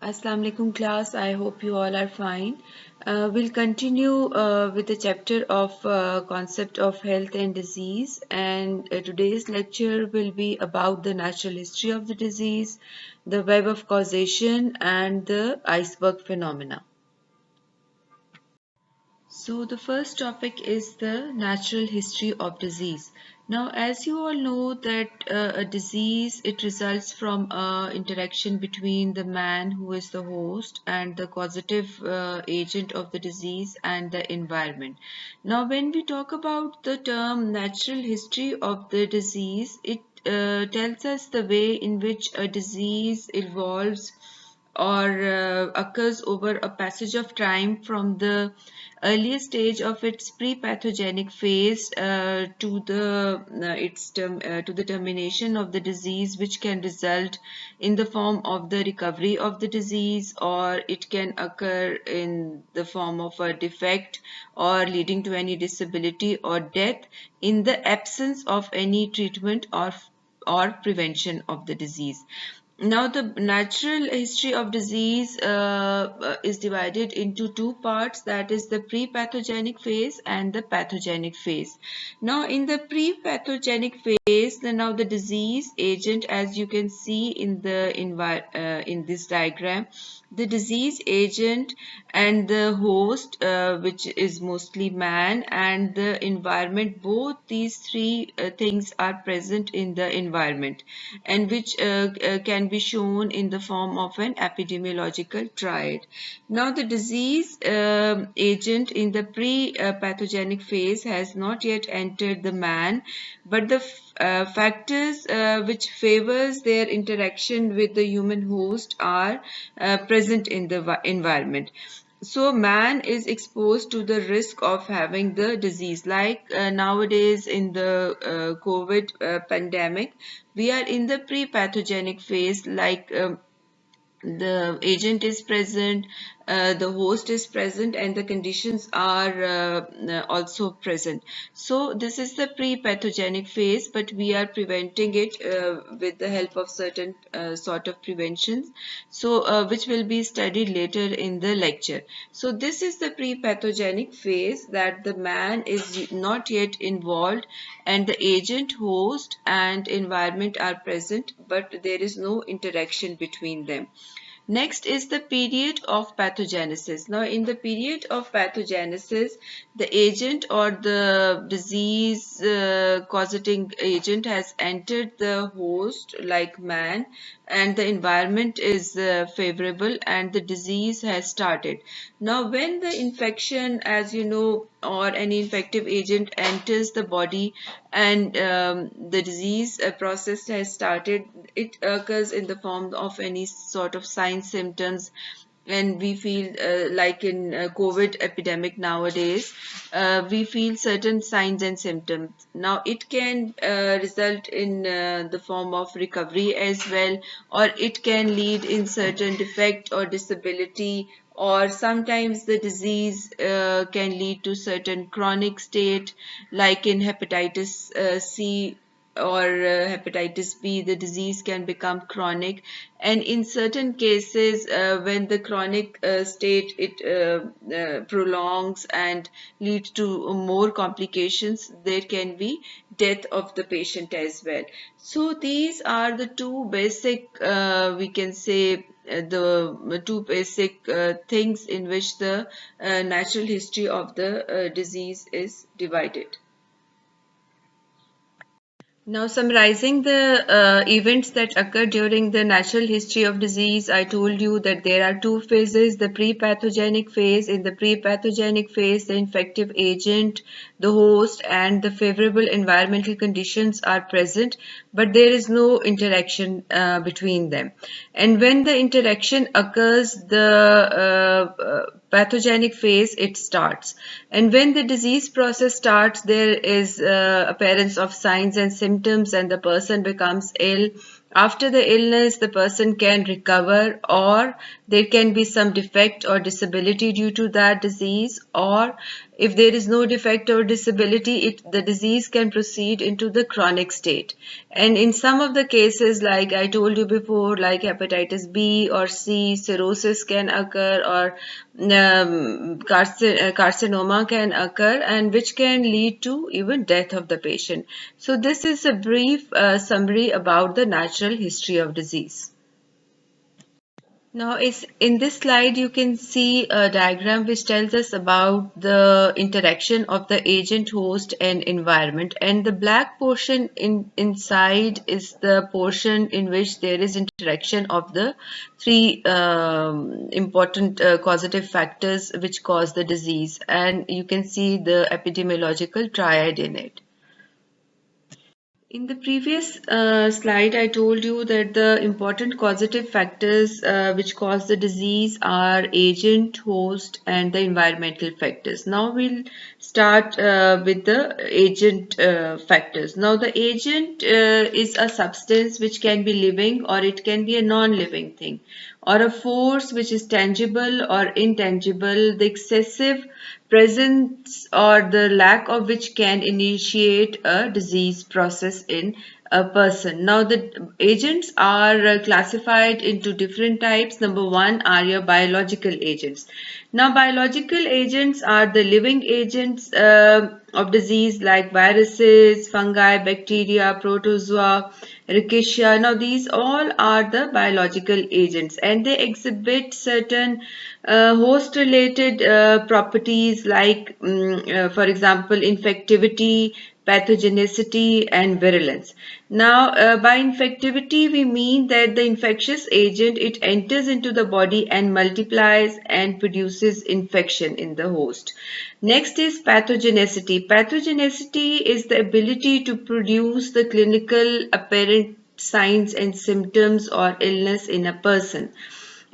Assalamu alaikum class. I hope you all are fine. We'll continue with the chapter of concept of health and disease, and today's lecture will be about the natural history of the disease, the web of causation, and the iceberg phenomena. So the first topic is the natural history of disease. Now, as you all know that a disease, it results from interaction between the man who is the host and the causative agent of the disease and the environment. Now, when we talk about the term natural history of the disease, it tells us the way in which a disease evolves or occurs over a passage of time from the earliest stage of its pre-pathogenic phase to the termination of the disease, which can result in the form of the recovery of the disease, or it can occur in the form of a defect or leading to any disability or death in the absence of any treatment or prevention of the disease. Now, the natural history of disease is divided into two parts, that is the pre-pathogenic phase and the pathogenic phase. Now, in the pre-pathogenic phase, now the disease agent, as you can see in this diagram, the disease agent and the host, which is mostly man, and the environment, both these three things are present in the environment, and which can be shown in the form of an epidemiological triad. Now, the disease agent in the pre-pathogenic phase has not yet entered the man, but the factors which favors their interaction with the human host are present in the environment. So man is exposed to the risk of having the disease, like nowadays in the COVID pandemic, we are in the pre-pathogenic phase, like the agent is present, the host is present, and the conditions are also present. So this is the pre-pathogenic phase, but we are preventing it with the help of certain sort of preventions, so which will be studied later in the lecture. So this is the pre-pathogenic phase, that the man is not yet involved and the agent, host, and environment are present, but there is no interaction between them. Next is the period of pathogenesis. Now, in the period of pathogenesis, the agent or the disease causing agent has entered the host, like man, and the environment is favorable and the disease has started. Now, when the infection, as you know, or any infective agent enters the body and the disease process has started, it occurs in the form of any sort of signs, symptoms, and we feel like in COVID epidemic nowadays, we feel certain signs and symptoms. Now, it can result in the form of recovery as well, or it can lead in certain defect or disability, or sometimes the disease can lead to certain chronic state, like in hepatitis C or hepatitis B. The disease can become chronic, and in certain cases, when the chronic state it prolongs and leads to more complications, there can be death of the patient as well. So these are the two basic, we can say, the two basic things in which the natural history of the disease is divided. Now, summarizing the events that occur during the natural history of disease, I told you that there are two phases, the pre-pathogenic phase. In the pre-pathogenic phase, the infective agent, the host, and the favorable environmental conditions are present, but there is no interaction between them. And when the interaction occurs, the pathogenic phase, it starts. And when the disease process starts, there is appearance of signs and symptoms, and the person becomes ill. After the illness, the person can recover, or there can be some defect or disability due to that disease, or If there is no defect or disability, the disease can proceed into the chronic state. And in some of the cases, like I told you before, like hepatitis B or C, cirrhosis can occur, or carcinoma can occur, and which can lead to even death of the patient. So this is a brief summary about the natural history of disease. Now, is in this slide you can see a diagram which tells us about the interaction of the agent, host, and environment. And the black portion inside is the portion in which there is interaction of the three important causative factors which cause the disease. And you can see the epidemiological triad in it. In the previous slide, I told you that the important causative factors which cause the disease are agent, host, and the environmental factors. Now we'll start with the agent factors. Now the agent is a substance which can be living or it can be a non-living thing, or a force which is tangible or intangible. The excessive presence or the lack of which can initiate a disease process in a person. Now, the agents are classified into different types. Number one are your biological agents. Now, biological agents are the living agents of disease like viruses, fungi, bacteria, protozoa, rickettsia. Now, these all are the biological agents, and they exhibit certain host-related properties like, for example, infectivity, pathogenicity, and virulence. Now, by infectivity, we mean that the infectious agent, it enters into the body and multiplies and produces infection in the host. Next is pathogenicity. Pathogenicity is the ability to produce the clinical apparent signs and symptoms or illness in a person.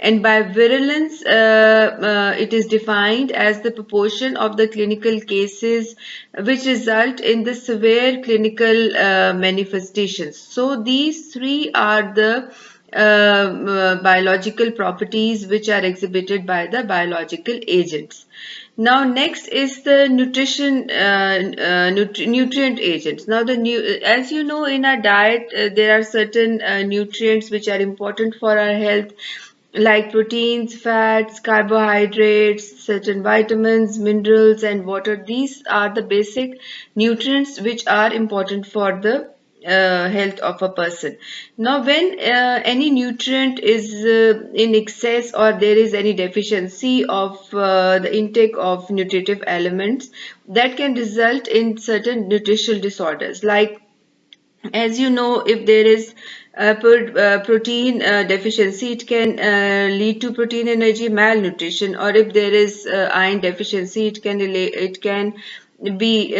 And by virulence, it is defined as the proportion of the clinical cases which result in the severe clinical manifestations. So these three are the biological properties which are exhibited by the biological agents. Now, next is the nutrient agents. Now, as you know, in our diet, there are certain nutrients which are important for our health, like proteins, fats, carbohydrates, certain vitamins, minerals, and water. These are the basic nutrients which are important for the health of a person. Now, when any nutrient is in excess or there is any deficiency of the intake of nutritive elements, that can result in certain nutritional disorders, like, as you know, if there is protein deficiency, it can lead to protein energy malnutrition, or if there is iron deficiency, it can be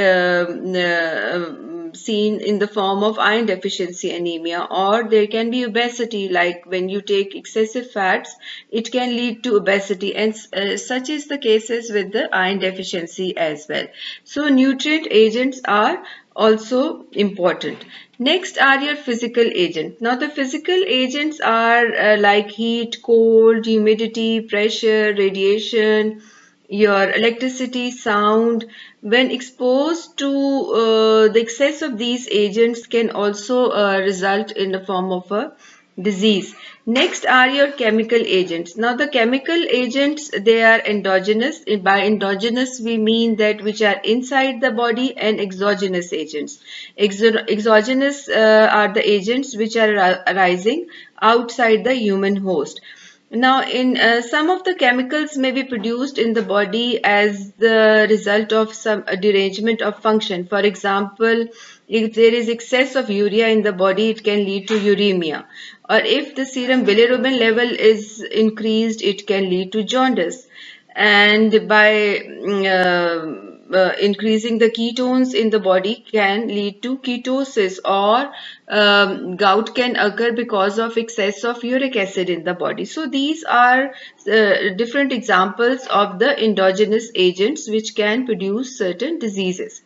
seen in the form of iron deficiency anemia, or there can be obesity, like when you take excessive fats, it can lead to obesity, and such is the cases with the iron deficiency as well. So nutrient agents are also important. Next are your physical agents. Now the physical agents are like heat, cold, humidity, pressure, radiation, your electricity, sound. When exposed to the excess of these agents can also result in the form of a disease. Next are your chemical agents. Now the chemical agents, they are endogenous. By endogenous we mean that which are inside the body, and exogenous agents. Exogenous are the agents which are arising outside the human host. Now, in some of the chemicals may be produced in the body as the result of some derangement of function. For example, if there is excess of urea in the body, it can lead to uremia. Or if the serum bilirubin level is increased, it can lead to jaundice. And by increasing the ketones in the body can lead to ketosis, or gout can occur because of excess of uric acid in the body. So these are different examples of the endogenous agents which can produce certain diseases.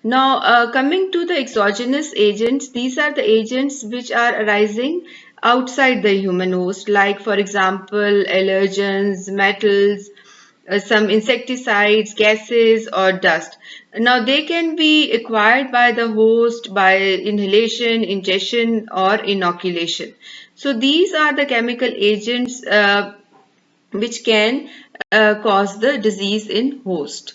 Now, coming to the exogenous agents, these are the agents which are arising outside the human host, like, for example, allergens, metals, some insecticides, gases, or dust. Now, they can be acquired by the host by inhalation, ingestion, or inoculation. So, these are the chemical agents which can cause the disease in host.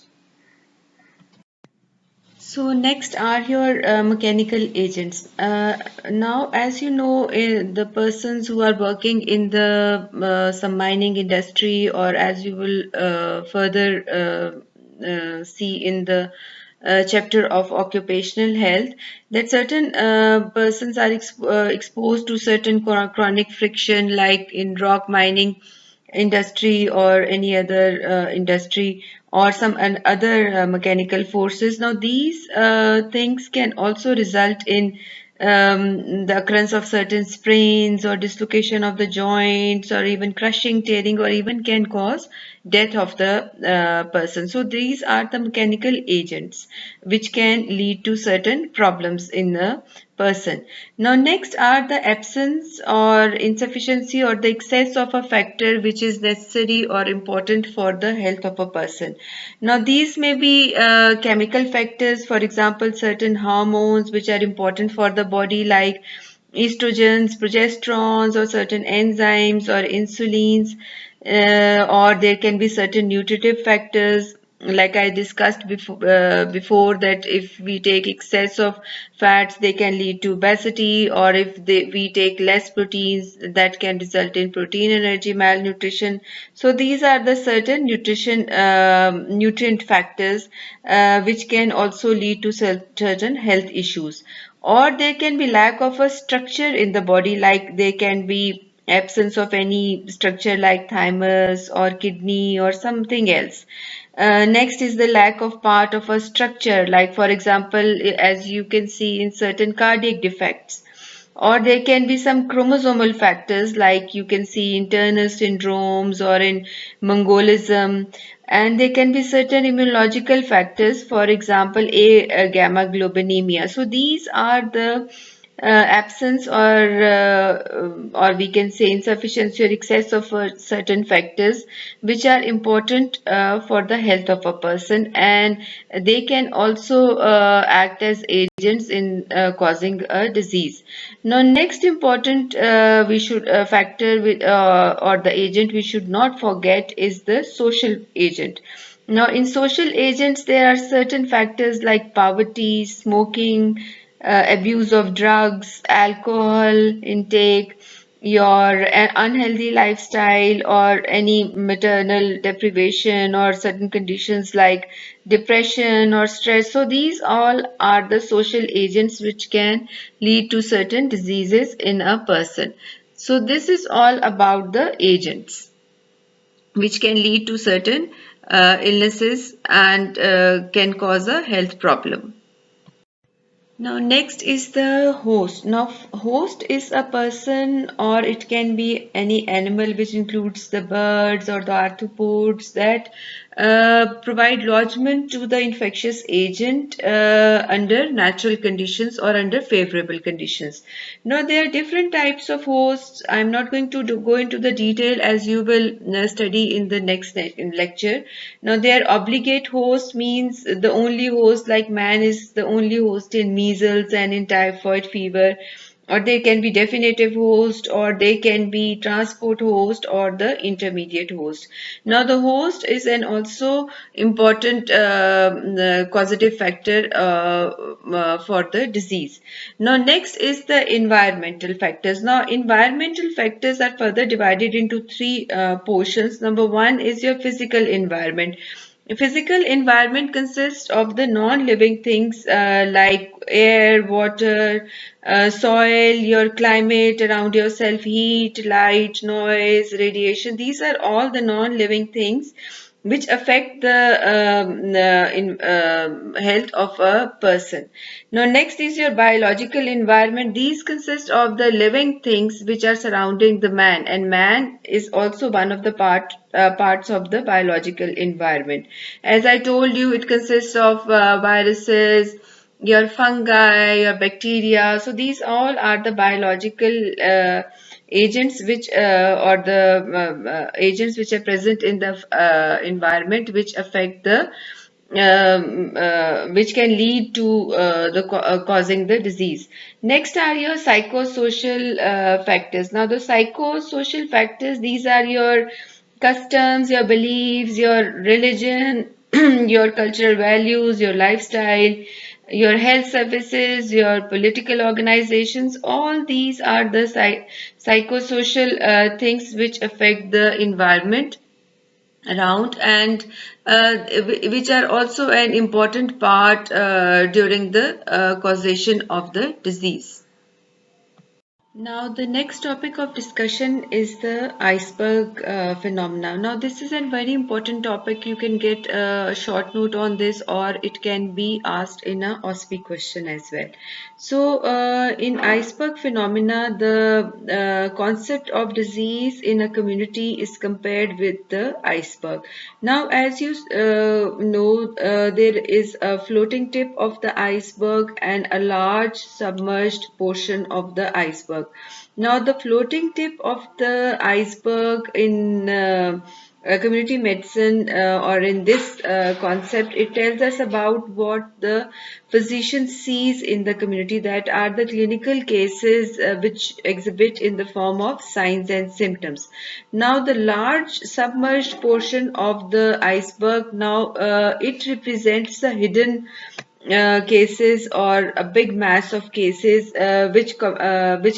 So next are your mechanical agents. Now, as you know, the persons who are working in the some mining industry, or as you will further see in the chapter of occupational health, that certain persons are exposed to certain chronic friction, like in rock mining industry or any other industry, or some other mechanical forces. Now, these things can also result in the occurrence of certain sprains or dislocation of the joints, or even crushing, tearing, or even can cause death of the person. So these are the mechanical agents which can lead to certain problems in the person. Now, next are the absence or insufficiency or the excess of a factor which is necessary or important for the health of a person. Now, these may be chemical factors, for example, certain hormones which are important for the body, like estrogens, progesterones, or certain enzymes or insulins, or there can be certain nutritive factors, like I discussed before, that if we take excess of fats, they can lead to obesity, or if we take less proteins, that can result in protein energy malnutrition. So these are the certain nutrient factors which can also lead to certain health issues. Or there can be lack of a structure in the body, like there can be absence of any structure like thymus or kidney or something else. Next is the lack of part of a structure, like for example, as you can see in certain cardiac defects. Or there can be some chromosomal factors, like you can see in Turner syndromes or in Mongolism. And there can be certain immunological factors, for example, gamma globulinemia. So these are the absence or we can say insufficiency or excess of certain factors which are important for the health of a person, and they can also act as agents in causing a disease. Now, next important we should factor with or the agent we should not forget is the social agent. Now, in social agents, there are certain factors like poverty, smoking, abuse of drugs, alcohol intake, your unhealthy lifestyle, or any maternal deprivation, or certain conditions like depression or stress. So these all are the social agents which can lead to certain diseases in a person. So this is all about the agents which can lead to certain illnesses and can cause a health problem. Now, next is the host. Now, host is a person, or it can be any animal, which includes the birds or the arthropods that provide lodgement to the infectious agent under natural conditions or under favorable conditions. Now, there are different types of hosts. I'm not going to go into the detail, as you will study in the next lecture. Now, their obligate host means the only host, like man is the only host in measles and in typhoid fever, or they can be definitive host, or they can be transport host, or the intermediate host. Now, the host is an also important causative factor for the disease. Now, next is the environmental factors. Now, environmental factors are further divided into three portions. Number one is your physical environment. Physical environment consists of the non-living things like air, water, soil, your climate around yourself, heat, light, noise, radiation. These are all the non-living things which affect the health of a person. Now, next is your biological environment. These consist of the living things which are surrounding the man, and man is also one of the parts of the biological environment. As I told you, it consists of viruses, your fungi, your bacteria. So these all are the biological agents which agents which are present in the environment which affect the which can lead to causing the disease. Next are your psychosocial factors. Now the psychosocial factors, these are your customs, your beliefs, your religion, your cultural values, your lifestyle, your health services, your political organizations. All these are the psychosocial things which affect the environment around, and which are also an important part during the causation of the disease. Now, the next topic of discussion is the iceberg phenomena. Now, this is a very important topic. You can get a short note on this, or it can be asked in a OSPI question as well. So, in iceberg phenomena, the concept of disease in a community is compared with the iceberg. Now, as you know, there is a floating tip of the iceberg and a large submerged portion of the iceberg. Now, the floating tip of the iceberg in community medicine or in this concept, it tells us about what the physician sees in the community, that are the clinical cases which exhibit in the form of signs and symptoms. Now, the large submerged portion of the iceberg, now it represents the hidden cases or a big mass of cases which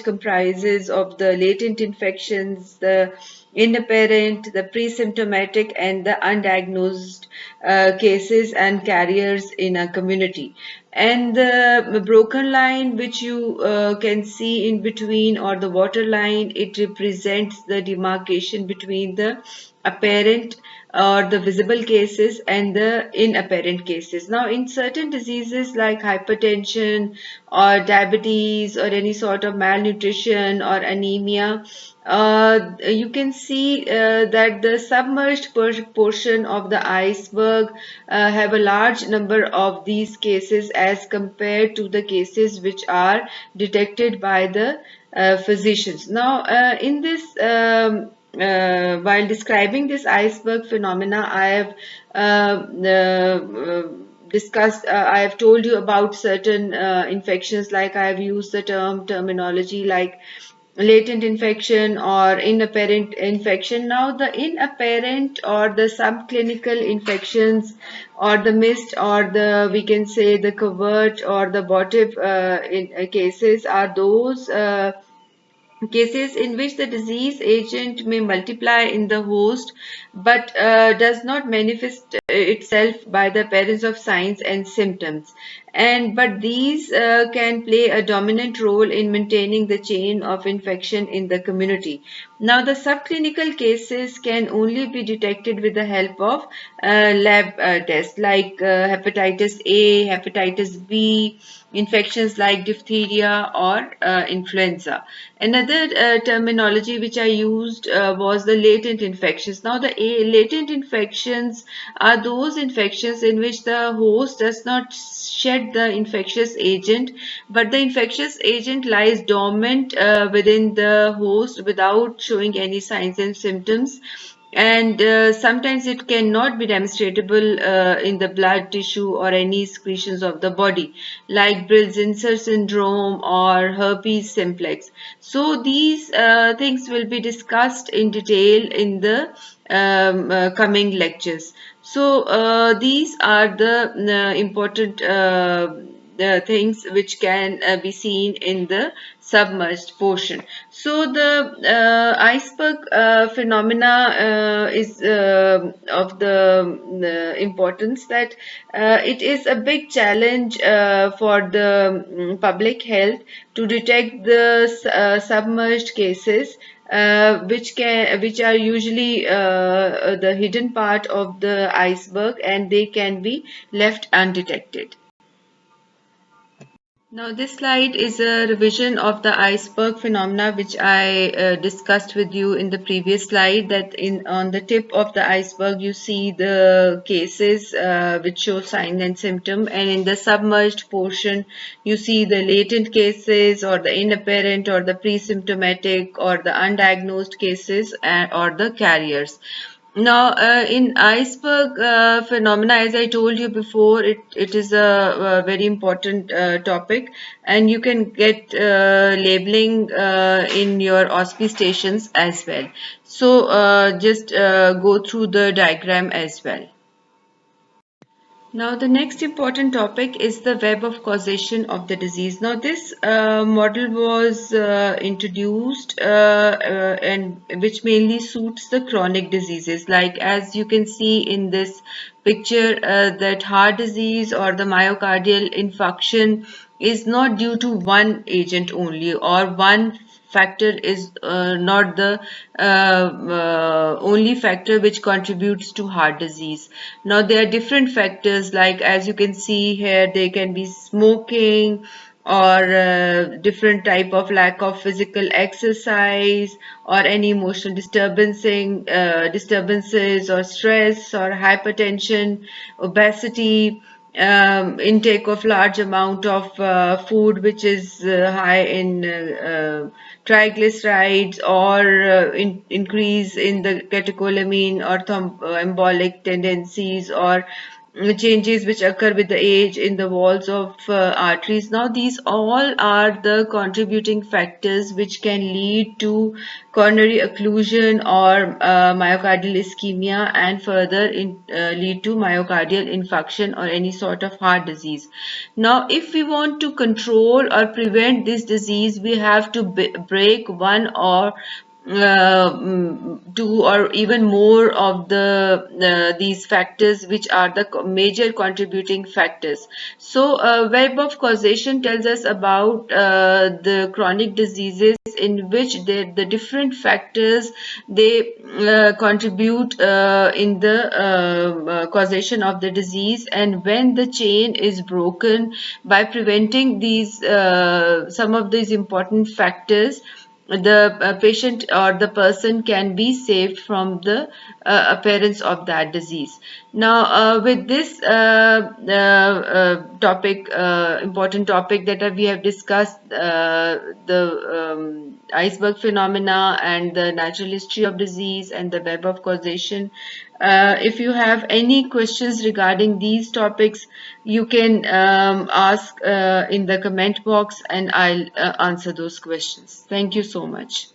comprises of the latent infections, the inapparent, the pre-symptomatic, and the undiagnosed cases and carriers in a community. And the broken line which you can see in between, or the water line, it represents the demarcation between the apparent or the visible cases and the inapparent cases. Now, in certain diseases like hypertension or diabetes or any sort of malnutrition or anemia, you can see that the submerged portion of the iceberg have a large number of these cases as compared to the cases which are detected by the physicians. Now, in this while describing this iceberg phenomena, I have discussed, I have told you about certain infections, like I have used the terminology like latent infection or inapparent infection. Now, the inapparent or the subclinical infections or the mist or the, we can say, the covert or the abortive cases are those cases in which the disease agent may multiply in the host but does not manifest itself by the appearance of signs and symptoms, and but these can play a dominant role in maintaining the chain of infection in the community. Now, the subclinical cases can only be detected with the help of lab tests like hepatitis A, hepatitis B, infections like diphtheria or influenza. Another terminology which I used was the latent infections. Now, the latent infections are those infections in which the host does not shed the infectious agent, but the infectious agent lies dormant within the host without showing any signs and symptoms, and sometimes it cannot be demonstrable in the blood tissue or any secretions of the body, like Brill-Zinsser syndrome or herpes simplex. So these things will be discussed in detail in the coming lectures. So these are the important things which can be seen in the submerged portion. So the iceberg phenomena is of the importance that it is a big challenge for the public health to detect the submerged cases, which are usually the hidden part of the iceberg, and they can be left undetected. Now, this slide is a revision of the iceberg phenomena, which I discussed with you in the previous slide. That in on the tip of the iceberg, you see the cases which show sign and symptom, and in the submerged portion, you see the latent cases, or the inapparent, or the pre-symptomatic, or the undiagnosed cases, or the carriers. Now, in iceberg phenomena, as I told you before, it is a very important topic, and you can get labeling in your OSPI stations as well. So, just go through the diagram as well. Now, the next important topic is the web of causation of the disease. Now, this model was introduced and which mainly suits the chronic diseases. Like as you can see in this picture, that heart disease or the myocardial infarction is not due to one agent only, or one factor is not the only factor which contributes to heart disease. Now there are different factors, like as you can see here, they can be smoking, or different type of lack of physical exercise, or any emotional disturbances, or stress, or hypertension, obesity, intake of large amount of food which is high in triglycerides, or increase in the catecholamine or thromboembolic tendencies, or changes which occur with the age in the walls of arteries. Now, these all are the contributing factors which can lead to coronary occlusion or myocardial ischemia, and further lead to myocardial infarction or any sort of heart disease. Now, if we want to control or prevent this disease, we have to break one or two or even more of these factors which are the major contributing factors. So web of causation tells us about the chronic diseases in which the different factors they contribute in the causation of the disease, and when the chain is broken by preventing these some of these important factors, the patient or the person can be saved from the appearance of that disease. Now, with this topic, important topic that we have discussed, the iceberg phenomena and the natural history of disease and the web of causation. If you have any questions regarding these topics, you can ask in the comment box, and I'll answer those questions. Thank you so much.